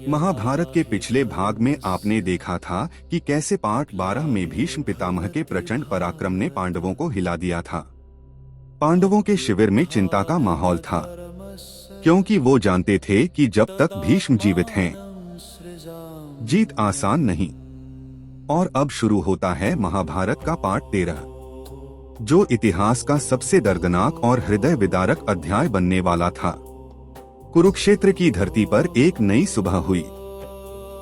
महाभारत के पिछले भाग में आपने देखा था कि कैसे पार्ट 12 में भीष्म पितामह के प्रचंड पराक्रम ने पांडवों को हिला दिया था। पांडवों के शिविर में चिंता का माहौल था, क्योंकि वो जानते थे कि जब तक भीष्म जीवित हैं, जीत आसान नहीं। और अब शुरू होता है महाभारत का पार्ट 13, जो इतिहास का सबसे दर्दनाक और हृदय विदारक अध्याय बनने वाला था। कुरुक्षेत्र की धरती पर एक नई सुबह हुई,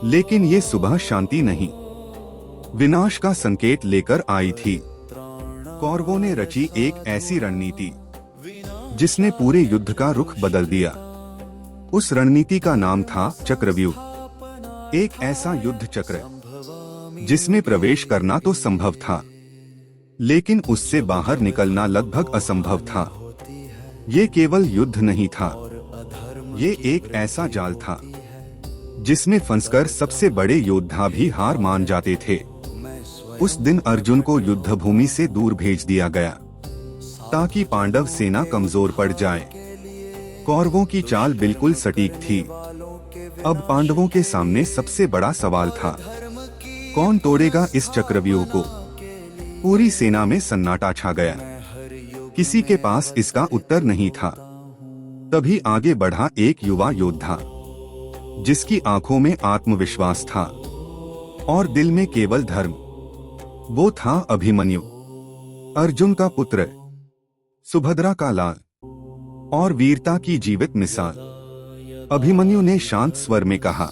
लेकिन ये सुबह शांति नहीं, विनाश का संकेत लेकर आई थी। कौरवों ने रची एक ऐसी रणनीति जिसने पूरे युद्ध का रुख बदल दिया। उस रणनीति का नाम था चक्रव्यूह। एक ऐसा युद्ध चक्र जिसमें प्रवेश करना तो संभव था, लेकिन उससे बाहर निकलना लगभग असंभव था। ये केवल युद्ध नहीं था, ये एक ऐसा जाल था जिसमें फंसकर सबसे बड़े योद्धा भी हार मान जाते थे। उस दिन अर्जुन को युद्ध भूमि से दूर भेज दिया गया ताकि पांडव सेना कमजोर पड़ जाए। कौरवों की चाल बिल्कुल सटीक थी। अब पांडवों के सामने सबसे बड़ा सवाल था, कौन तोड़ेगा इस चक्रव्यूह को। पूरी सेना में सन्नाटा छा गया, किसी के पास इसका उत्तर नहीं था। तभी आगे बढ़ा एक युवा योद्धा जिसकी आंखों में आत्मविश्वास था और दिल में केवल धर्म। वो था अभिमन्यु, अर्जुन का पुत्र, सुभद्रा का लाल और वीरता की जीवित मिसाल। अभिमन्यु ने शांत स्वर में कहा,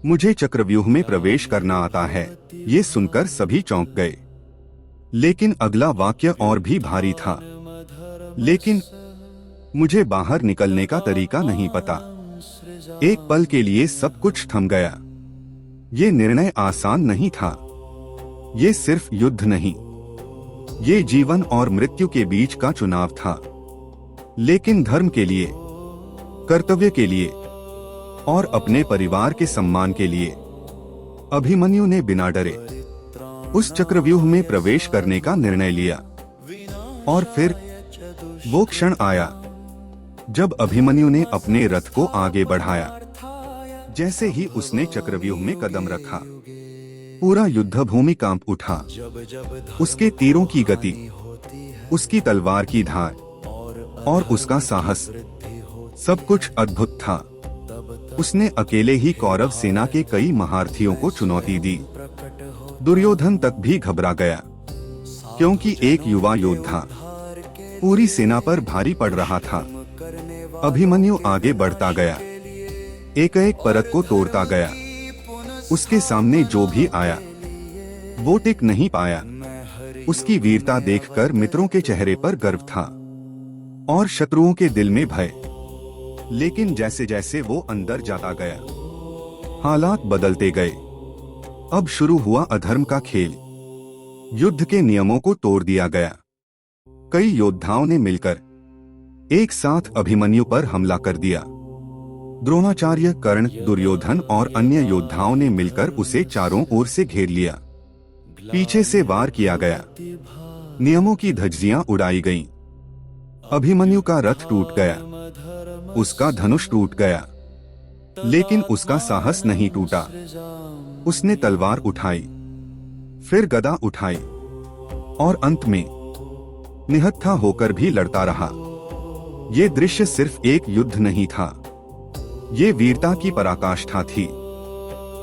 मुझे चक्रव्यूह में प्रवेश करना आता है। ये सुनकर सभी चौंक गए, लेकिन अगला वाक्य और भी भारी था, लेकिन मुझे बाहर निकलने का तरीका नहीं पता। एक पल के लिए सब कुछ थम गया। ये निर्णय आसान नहीं था। ये सिर्फ युद्ध नहीं, ये जीवन और मृत्यु के बीच का चुनाव था। लेकिन धर्म के लिए, कर्तव्य के लिए और अपने परिवार के सम्मान के लिए अभिमन्यु ने बिना डरे उस चक्रव्यूह में प्रवेश करने का निर्णय लिया। और फिर वो क्षण आया जब अभिमन्यु ने अपने रथ को आगे बढ़ाया। जैसे ही उसने चक्रव्यूह में कदम रखा, पूरा युद्ध भूमि कांप उठा। उसके तीरों की गति, उसकी तलवार की धार और उसका साहस, सब कुछ अद्भुत था। उसने अकेले ही कौरव सेना के कई महारथियों को चुनौती दी। दुर्योधन तक भी घबरा गया, क्योंकि एक युवा योद्धा पूरी सेना पर भारी पड़ रहा था। अभिमन्यु आगे बढ़ता गया, एक एक परत को तोड़ता गया। उसके सामने जो भी आया वो टिक नहीं पाया। उसकी वीरता देखकर मित्रों के चेहरे पर गर्व था और शत्रुओं के दिल में भय। लेकिन जैसे जैसे वो अंदर जाता गया, हालात बदलते गए। अब शुरू हुआ अधर्म का खेल। युद्ध के नियमों को तोड़ दिया गया। कई योद्धाओं ने मिलकर एक साथ अभिमन्यु पर हमला कर दिया। द्रोणाचार्य, कर्ण, दुर्योधन और अन्य योद्धाओं ने मिलकर उसे चारों ओर से घेर लिया। पीछे से वार किया गया, नियमों की धज्जियां उड़ाई गईं। अभिमन्यु का रथ टूट गया, उसका धनुष टूट गया, लेकिन उसका साहस नहीं टूटा। उसने तलवार उठाई, फिर गदा उठाई और अंत में निहत्था होकर भी लड़ता रहा। ये दृश्य सिर्फ एक युद्ध नहीं था, ये वीरता की पराकाष्ठा थी।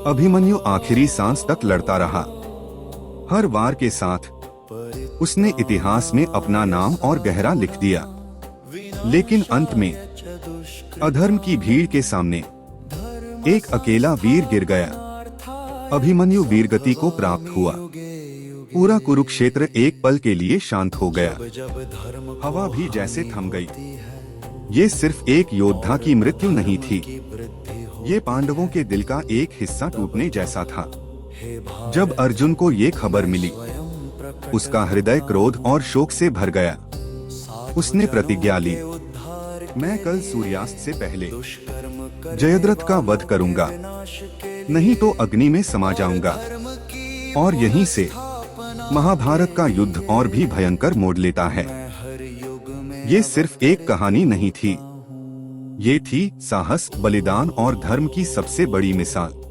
अभिमन्यु आखिरी सांस तक लड़ता रहा। हर वार के साथ उसने इतिहास में अपना नाम और गहरा लिख दिया। लेकिन अंत में अधर्म की भीड़ के सामने एक अकेला वीर गिर गया। अभिमन्यु वीरगति को प्राप्त हुआ। पूरा कुरुक्षेत्र एक पल के लिए शांत हो गया। हवा भी जैसे थम गई। ये सिर्फ एक योद्धा की मृत्यु नहीं थी, ये पांडवों के दिल का एक हिस्सा टूटने जैसा था। जब अर्जुन को ये खबर मिली, उसका हृदय क्रोध और शोक से भर गया। उसने प्रतिज्ञा ली, मैं कल सूर्यास्त से पहले जयद्रथ का वध करूंगा, नहीं तो अग्नि में समा जाऊंगा। और यहीं से महाभारत का युद्ध और भी भयंकर मोड़ लेता है। ये सिर्फ एक कहानी नहीं थी, ये थी साहस, बलिदान और धर्म की सबसे बड़ी मिसाल।